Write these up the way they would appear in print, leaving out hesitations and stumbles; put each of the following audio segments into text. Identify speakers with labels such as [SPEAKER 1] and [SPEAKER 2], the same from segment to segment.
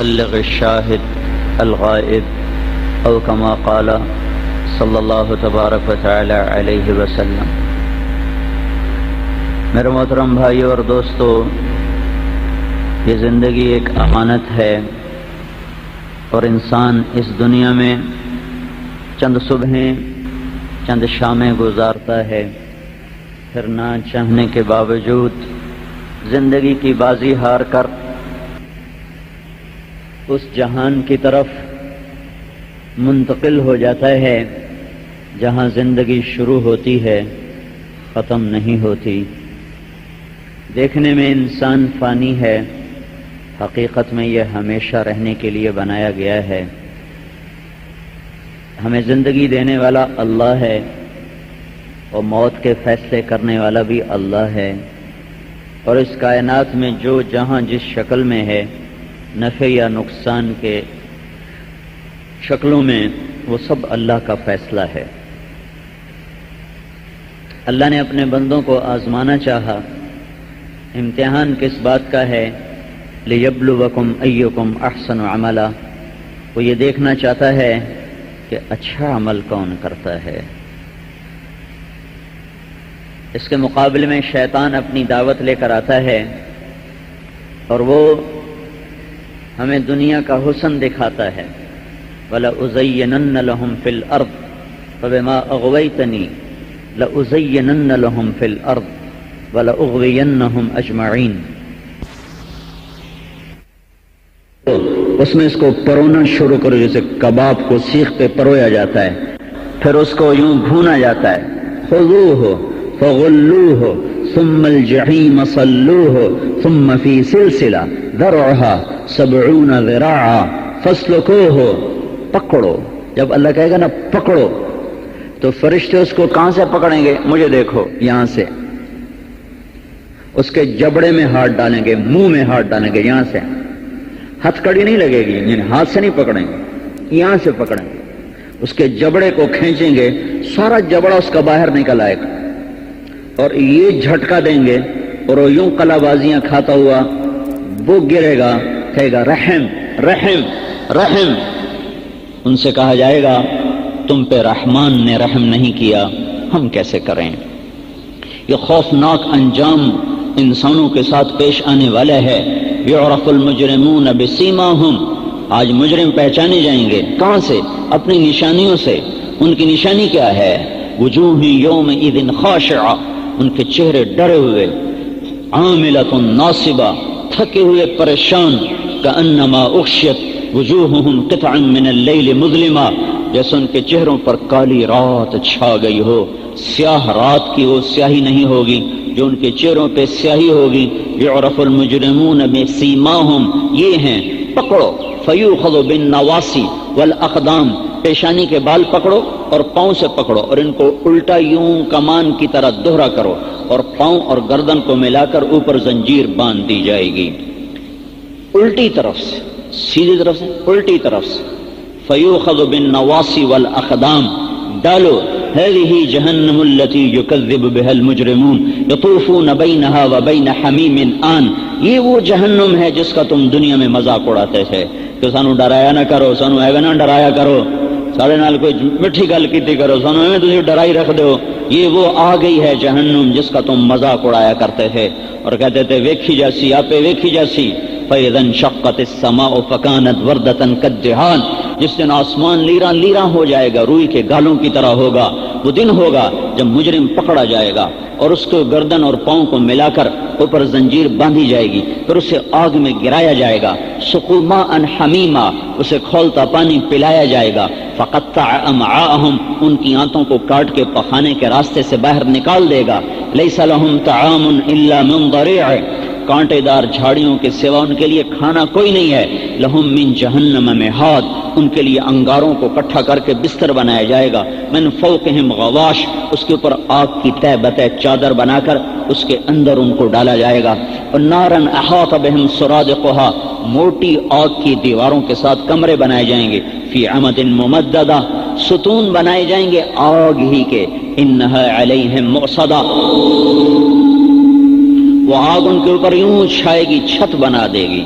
[SPEAKER 1] بلغ الشاهد الغائب او كما قال صلی اللہ تبارک و تعالی علیہ وسلم۔ میرے محترم بھائیو اور دوستو، یہ زندگی ایک امانت ہے اور انسان اس دنیا میں چند صبحیں چند شامیں گزارتا ہے، پھر نہ چاہنے کے باوجود زندگی کی بازی ہار کر اس جہان کی طرف منتقل ہو جاتا ہے جہاں زندگی شروع ہوتی ہے ختم نہیں ہوتی۔ دیکھنے میں انسان فانی ہے، حقیقت میں یہ ہمیشہ رہنے کے لیے بنایا گیا ہے۔ ہمیں زندگی دینے والا اللہ ہے اور موت کے فیصلے کرنے والا بھی اللہ ہے، اور اس کائنات میں جو جہاں جس شکل میں ہے، نفع یا نقصان کے شکلوں میں، وہ سب اللہ کا فیصلہ ہے۔ اللہ نے اپنے بندوں کو آزمانا چاہا۔ امتحان کس بات کا ہے؟ لِيَبْلُوَكُمْ أَيُّكُمْ أَحْسَنُ عَمَلًا، وہ یہ دیکھنا چاہتا ہے کہ اچھا عمل کون کرتا ہے۔ اس کے مقابلے میں شیطان اپنی دعوت لے کر آتا ہے اور وہ ہمیں دنیا کا حسن دکھاتا ہے۔ وَلَأُزَيِّنَنَّ لَهُمْ فِي الْأَرْضِ فَبِمَا أَغْوَيْتَنِي لَأُزَيِّنَنَّ لَهُمْ فِي الْأَرْضِ وَلَأُغْوِيَنَّهُمْ أَجْمَعِينَ۔ اس میں اس کو پرونا شروع کرو، جیسے کباب کو سیخ پہ پرویا جاتا ہے، پھر اس کو یوں بھونا جاتا ہے۔ خُذُوهُ فَغُلُّوهُ ثُمَّ الْجَحِيمَ صَلُّوهُ ثُمَّ فِي سِلْسِلَةٍ ذَرْعُهَا 70 ذِرَاعًا فَاسْلُكُوهُ، پکڑو۔ جب اللہ کہے گا نا پکڑو، تو فرشتے اس کو کہاں سے پکڑیں گے؟ مجھے دیکھو، یہاں سے اس کے جبڑے میں ہاتھ ڈالیں گے، منہ میں ہاتھ ڈالیں گے، یہاں سے ہتھ کڑی نہیں لگے گی، یعنی ہاتھ سے نہیں پکڑیں گے، یہاں سے پکڑیں گے، اس کے جبڑے کو کھینچیں گے، سارا جبڑا اس کا باہر نکل آئے گا، اور یہ جھٹکا دیں گے اور وہ یوں قلا بازیاں کھاتا ہوا وہ گرے گا، کہے گا رحم رحم رحم۔ ان سے کہا جائے گا تم پہ رحمان نے رحم نہیں کیا، ہم کیسے کریں؟ یہ خوفناک انجام انسانوں کے ساتھ پیش آنے والا ہے۔ یعرف المجرمون بسیماہم، آج مجرم پہچانے جائیں گے، کہاں سے؟ اپنی نشانیوں سے۔ ان کی نشانی کیا ہے؟ وجوہ یومئذ خاشعہ، ان کے چہرے ڈرے ہوئے، عاملۃ ناصبہ، تھکے ہوئے پریشان، کأنما اغشیت وجوہہم قطعا من اللیل مظلما، جیسے ان کے چہروں پر کالی رات چھا گئی ہو۔ سیاہ رات کی وہ سیاہی نہیں ہوگی جو ان کے چہروں پہ سیاہی ہوگی۔ یعرف المجرمون بسیماہم، یہ ہیں پکڑو، فیوخذ بالنواصی والاقدام، پیشانی کے بال پکڑو اور پاؤں سے پکڑو، اور ان کو الٹا یوں کمان کی طرح دوہرا کرو، اور پاؤں اور گردن کو ملا کر اوپر زنجیر باندھ دی جائے گی، الٹی طرف سے، سیدھی طرف سے الٹی طرف سے۔ فیوخذ بالنواصی والاقدام، ڈالو۔ هذه جہنم التي يكذب بها المجرمون يطوفون بينها وبين حميم آن، یہ وہ جہنم ہے جس کا تم دنیا میں مذاق اڑاتے تھے کہ سانو ڈرایا نہ کرو، سانو ایویں نہ ڈرایا کرو، سارے نال کوئی میٹھی گل کیتی کرو، سانو ایویں تسی ڈرائی رکھ دو۔ یہ وہ آ گئی ہے جہنم جس کا تم مذاق اڑایا کرتے تھے اور کہتے تھے ویکھی جاسی آپے ویکھی جاسی۔ فَإِذَا انشَقَّتِ السَّمَاءُ فَكَانَتْ وَرْدَةً كَالدِّهَانِ، جس دن آسمان لیراں لیراں ہو جائے گا، روئی کے گالوں کی طرح ہوگا۔ وہ دن ہوگا جب مجرم پکڑا جائے گا اور اس کو گردن اور پاؤں کو ملا کر اوپر زنجیر باندھی جائے گی، پھر اسے آگ میں گرایا جائے گا۔ سقوا ماء حمیما، اسے کھولتا پانی پلایا جائے گا۔ فقطع امعاءہم، ان کی آنتوں کو کاٹ کے پخانے کے راستے سے باہر نکال دے گا۔ لیس لہم طعام الا من ضریع، کانٹے دار جھاڑیوں کے سوا ان کے لیے کھانا کوئی نہیں ہے۔ لہم من جہنم مہاد، ان کے لیے انگاروں کو اکٹھا کر کے بستر بنایا جائے گا۔ من فوقہم غواش، اس کے اوپر آگ کی تہ بتہ چادر بنا کر اس کے اندر ان کو ڈالا جائے گا۔ اور نارن احاط بہم سرادقہا، موٹی آگ کی دیواروں کے ساتھ کمرے بنائے جائیں گے۔ فی عمد ممددہ، ستون بنائے جائیں گے آگ ہی کے۔ انہا علیہم مؤصدہ، وہ آگ ان کے اوپر یوں چھائے گی، چھت بنا دے گی۔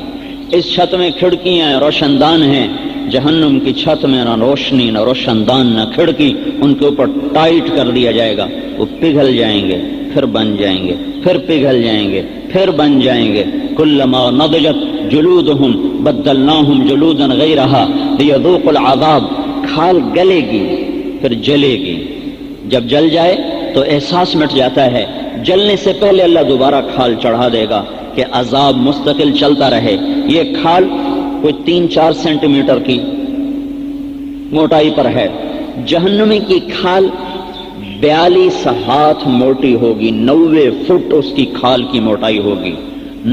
[SPEAKER 1] اس چھت میں کھڑکیاں ہیں، روشن دان ہیں، جہنم کی چھت میں نہ روشنی نہ روشن دان نہ کھڑکی، ان کے اوپر ٹائٹ کر دیا جائے گا، وہ پگھل جائیں گے، پھر بن جائیں گے، پھر پگھل جائیں گے، پھر بن جائیں گے۔ کلما نضجت جلودہم بدلناہم جلودا غیرہا لیذوقوا العذاب، کھال گلے گی پھر جلے گی، جب جل جائے تو احساس مٹ جاتا ہے، جلنے سے پہلے اللہ دوبارہ کھال چڑھا دے گا کہ عذاب مستقل چلتا رہے۔ یہ کھال کوئی 3-4 سینٹی میٹر کی موٹائی پر ہے، جہنمی کی کھال 42 ہاتھ موٹی ہوگی، 90 فٹ اس کی کھال کی موٹائی ہوگی،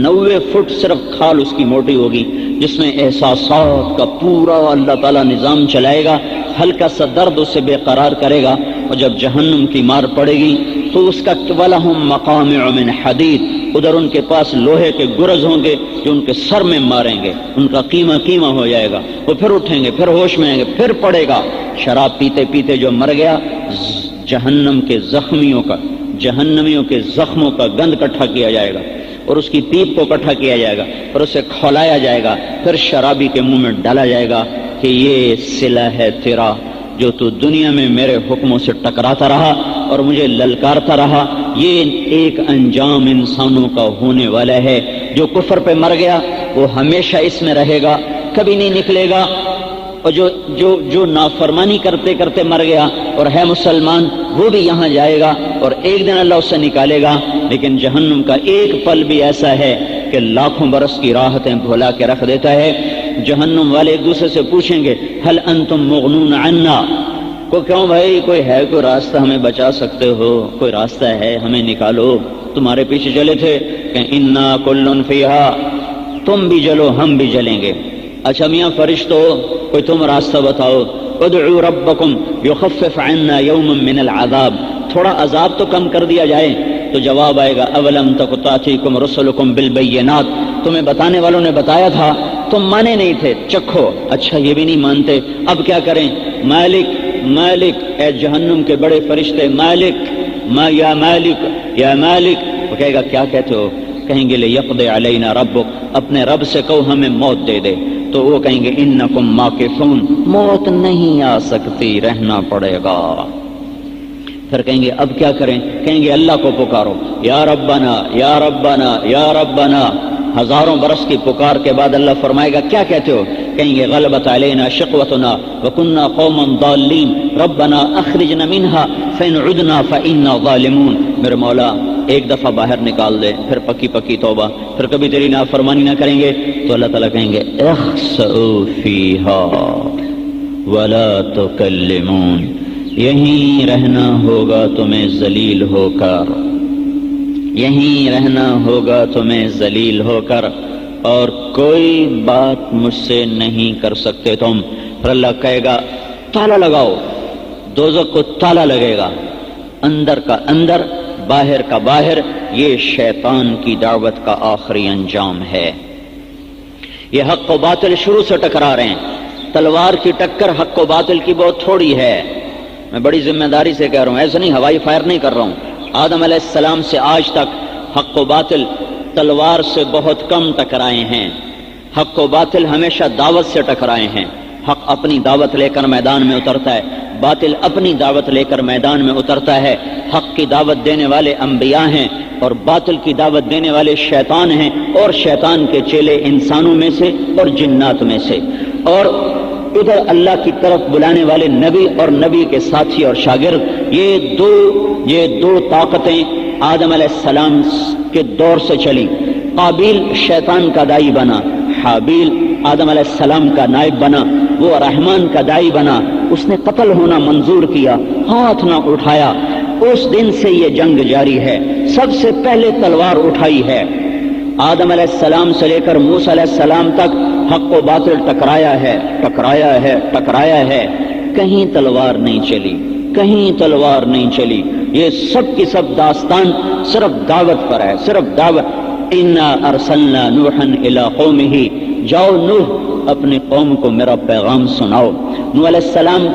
[SPEAKER 1] 90 فٹ صرف کھال اس کی موٹی ہوگی، جس میں احساسات کا پورا اللہ تعالیٰ نظام چلائے گا، ہلکا سا درد اسے بے قرار کرے گا، اور جب جہنم کی مار پڑے گی تو اس کا وَلَهُمْ مَقَامِعُ مِنْ حَدِيدٍ، ادھر ان کے پاس لوہے کے گرز ہوں گے جو ان کے سر میں ماریں گے، ان کا قیمہ ہو جائے گا، وہ پھر اٹھیں گے، پھر ہوش میں آئیں گے، پھر پڑے گا۔ شراب پیتے پیتے جو مر گیا، جہنم کے جہنمیوں کے زخموں کا گند اکٹھا کیا جائے گا اور اس کی پیپ کو اکٹھا کیا جائے گا اور اسے کھولایا جائے گا، پھر شرابی کے منہ میں ڈالا جائے گا کہ یہ صلہ ہے تیرا جو تو دنیا میں میرے حکموں سے ٹکراتا رہا اور مجھے للکارتا رہا، یہ ایک انجام انسانوں کا ہونے والا ہے۔ جو کفر پہ مر گیا وہ ہمیشہ اس میں رہے گا، کبھی نہیں نکلے گا، اور جو نافرمانی کرتے کرتے مر گیا اور ہے مسلمان وہ بھی یہاں جائے گا اور ایک دن اللہ اسے نکالے گا۔ لیکن جہنم کا ایک پل بھی ایسا ہے کہ لاکھوں برس کی راحتیں بھلا کے رکھ دیتا ہے۔ جہنم والے ایک دوسرے سے پوچھیں گے هل انتم مغنون عنا، کو کیوں بھائی کوئی ہے، کوئی راستہ ہمیں بچا سکتے ہو، کوئی راستہ ہے ہمیں نکالو، تمہارے پیچھے چلے تھے کہ انا کل فیہا، تم بھی جلو ہم بھی جلیں گے۔ اچھا میاں فرشتو کوئی تم راستہ بتاؤ، ادعوا ربکم یخفف عنا یوما من العذاب، تھوڑا عذاب تو کم کر دیا جائے۔ تو جواب آئے گا اولم تک تاتیکم رسلکم بالبینات، تمہیں بتانے والوں نے بتایا تھا، تم مانے نہیں تھے، چکھو۔ اچھا یہ بھی نہیں مانتے، اب کیا کریں؟ مالک مالک، اے جہنم کے بڑے فرشتے، مالک یا مالک یا مالک، وہ کہے گا کیا کہتے ہو؟ کہیں گے لیقضی علینا ربک، اپنے رب سے کہو ہمیں موت دے دے۔ تو وہ کہیں گے انکم ماکثون، موت نہیں آ سکتی، رہنا پڑے گا۔ پھر کہیں گے اب کیا کریں؟ کہیں گے اللہ کو پکارو، یا ربنا یا ربنا یا ربنا۔ ہزاروں برس کی پکار کے بعد اللہ فرمائے گا کیا کہتے ہو؟ کہیں گے غلبت علینا شقوتنا وکنا قوما ضالین ربنا اخرجنا منها فإن عدنا فإنا ظالمون۔ میرے مولا ایک دفعہ باہر نکال دے، پھر پکی پکی توبہ، پھر کبھی تیری نافرمانی نہ کریں گے۔ تو اللہ تعالیٰ کہیں گے اخسئوا فیہا ولا تکلمون، یہیں رہنا ہوگا تمہیں ذلیل ہو کر، یہیں رہنا ہوگا تمہیں ذلیل ہو کر، اور کوئی بات مجھ سے نہیں کر سکتے تم۔ پھر اللہ کہے گا تالا لگاؤ، دوزخ کو تالا لگے گا، اندر کا اندر باہر کا باہر۔ یہ شیطان کی دعوت کا آخری انجام ہے۔ یہ حق و باطل شروع سے ٹکرا رہے ہیں، تلوار کی ٹکر حق و باطل کی بہت تھوڑی ہے۔ میں بڑی ذمہ داری سے کہہ رہا ہوں، ایسا نہیں ہوائی فائر نہیں کر رہا ہوں۔ آدم علیہ السلام سے آج تک حق و باطل تلوار سے بہت کم ٹکرائے ہیں، حق و باطل ہمیشہ دعوت سے ٹکرائے ہیں۔ حق اپنی دعوت لے کر میدان میں اترتا ہے، باطل اپنی دعوت لے کر میدان میں اترتا ہے۔ حق کی دعوت دینے والے انبیاء ہیں اور باطل کی دعوت دینے والے شیطان ہیں، اور شیطان کے چیلے انسانوں میں سے اور جنات میں سے، اور ادھر اللہ کی طرف بلانے والے نبی اور نبی کے ساتھی اور شاگرد۔ یہ دو طاقتیں آدم علیہ السلام کے دور سے چلی۔ قابیل شیطان کا دائی بنا، حابیل آدم علیہ السلام کا نائب بنا، وہ رحمان کا دائی بنا، اس نے قتل ہونا منظور کیا، ہاتھ نہ اٹھایا۔ اس دن سے یہ جنگ جاری ہے، سب سے پہلے تلوار اٹھائی ہے۔ آدم علیہ السلام سے لے کر موسیٰ علیہ السلام تک حق و باطل ٹکرایا ہے، ٹکرایا ہے، ٹکرایا ہے، کہیں تلوار نہیں چلی، کہیں تلوار نہیں چلی۔ یہ سب کی سب داستان صرف دعوت پر ہے، صرف دعوت۔ انا ارسلنا نوحا الی قومہ، جاؤ نوح اپنی قوم کو میرا پیغام سناؤ۔ نوح علیہ السلام